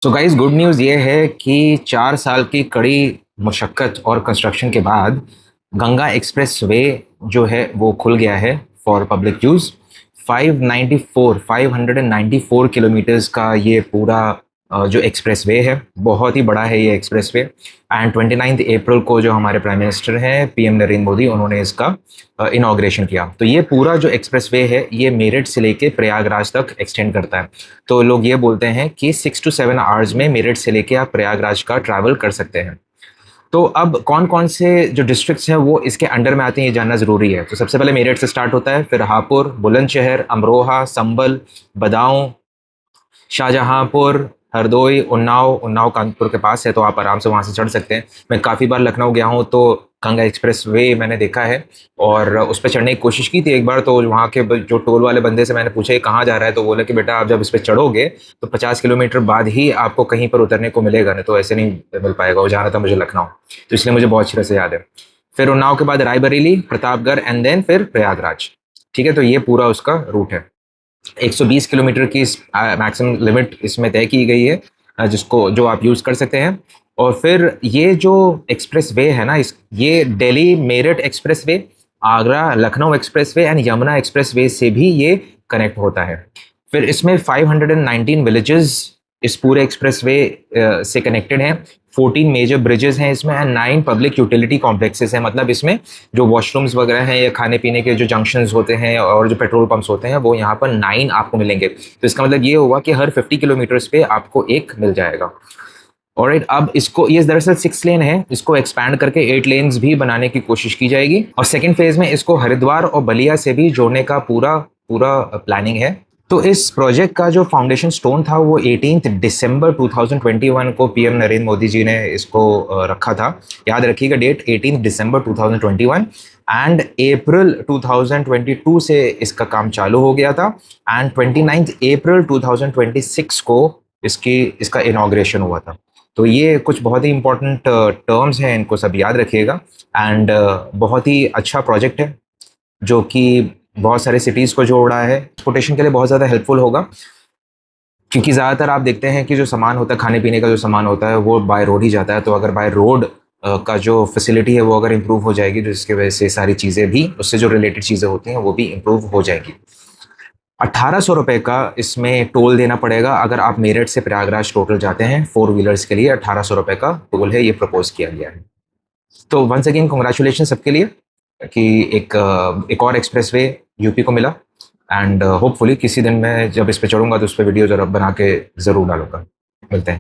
So guys, good news ये है कि 4 साल की कड़ी मशक्क़त और कंस्ट्रक्शन के बाद गंगा एक्सप्रेस वे जो है वो खुल गया है फॉर पब्लिक यूज़। 594 किलोमीटर्स का ये पूरा जो एक्सप्रेस वे है, बहुत ही बड़ा है ये एक्सप्रेस वे। एंड 29 अप्रैल को जो हमारे प्राइम मिनिस्टर हैं पीएम नरेंद्र मोदी, उन्होंने इसका इनाग्रेशन किया। तो ये पूरा जो एक्सप्रेस वे है ये मेरठ से लेके प्रयागराज तक एक्सटेंड करता है। तो लोग ये बोलते हैं कि 6 to 7 आवर्स में मेरठ से लेके आप प्रयागराज का ट्रैवल कर सकते हैं। तो अब कौन कौन से जो डिस्ट्रिक्ट्स हैं वो इसके अंडर में आते हैं, ये जानना ज़रूरी है। तो सबसे पहले मेरठ से स्टार्ट होता है, फिर हापुड़, बुलंदशहर, अमरोहा, संभल, बदाऊं, शाहजहांपुर, हरदोई, उन्नाव। उन्नाव कानपुर के पास है, तो आप आराम से वहाँ से चढ़ सकते हैं। मैं काफ़ी बार लखनऊ गया हूँ, तो गंगा एक्सप्रेस वे मैंने देखा है और उस पर चढ़ने की कोशिश की थी एक बार। तो वहाँ के जो टोल वाले बंदे से मैंने पूछा ये कहाँ जा रहा है, तो बोला कि बेटा आप जब इस पर चढ़ोगे तो 50 किलोमीटर बाद ही आपको कहीं पर उतरने को मिलेगा, नहीं तो ऐसे नहीं मिल पाएगा। वो जाना था मुझे लखनऊ, तो इसलिए मुझे बहुत अच्छी तरह से याद है। फिर उन्नाव के बाद रायबरेली, प्रतापगढ़ एंड देन फिर प्रयागराज। ठीक है, तो ये पूरा उसका रूट है। 120 किलोमीटर की मैक्सिमम लिमिट इसमें तय की गई है, जिसको जो आप यूज़ कर सकते हैं। और फिर ये जो एक्सप्रेस वे है ना, इस ये Delhi Meerut express way, Agra Lucknow express way and Yamuna express way से भी ये कनेक्ट होता है। फिर इसमें 519 विलेजेस इस पूरे एक्सप्रेस वे से कनेक्टेड हैं। 14 मेजर ब्रिजेस हैं इसमें एंड 9 पब्लिक यूटिलिटी कॉम्प्लेक्सेस हैं। मतलब इसमें जो वॉशरूम्स वगैरह हैं या खाने पीने के जो जंक्शंस होते हैं और जो पेट्रोल पंप्स होते हैं, वो यहाँ पर 9 आपको मिलेंगे। तो इसका मतलब ये होगा कि हर 50 किलोमीटर्स पे आपको एक मिल जाएगा। ऑलराइट, अब इसको, ये दरअसल 6 लेन है, इसको एक्सपैंड करके 8 लेन्स भी बनाने की कोशिश की जाएगी। और सेकेंड फेज में इसको हरिद्वार और बलिया से भी जोड़ने का पूरा पूरा प्लानिंग है। तो इस प्रोजेक्ट का जो फाउंडेशन स्टोन था वो 18 दिसंबर 2021 को पीएम नरेंद्र मोदी जी ने इसको रखा था। याद रखिएगा डेट, 18 दिसंबर 2021। एंड अप्रैल 2022 से इसका काम चालू हो गया था एंड 29 अप्रैल 2026 को इसका इनाग्रेशन हुआ था। तो ये कुछ बहुत ही इंपॉर्टेंट टर्म्स हैं, इनको सब याद रखिएगा। एंड बहुत ही अच्छा प्रोजेक्ट है जो कि बहुत सारे सिटीज़ को जोड़ रहा है। ट्रांसपोर्टेशन के लिए बहुत ज़्यादा हेल्पफुल होगा, क्योंकि ज़्यादातर आप देखते हैं कि जो सामान होता है, खाने पीने का जो सामान होता है, वो बाय रोड ही जाता है। तो अगर बाय रोड का जो फैसिलिटी है वो अगर इम्प्रूव हो जाएगी, तो जिसकी वजह से सारी चीज़ें भी, उससे जो रिलेटेड चीज़ें होती हैं वो भी इम्प्रूव हो जाएगी। 1800 रुपये का इसमें टोल देना पड़ेगा अगर आप मेरठ से प्रयागराज टोटल जाते हैं। 4 व्हीलर्स के लिए 1800 रुपये का टोल है, ये प्रपोज किया गया है। तो वंस अगेन कॉन्ग्रेचुलेशन सबके लिए कि एक और एक्सप्रेस वे यूपी को मिला। एंड होपफुली किसी दिन मैं जब इस पे चढ़ूंगा तो उस पर वीडियो जरा बना के ज़रूर डालूंगा। मिलते हैं।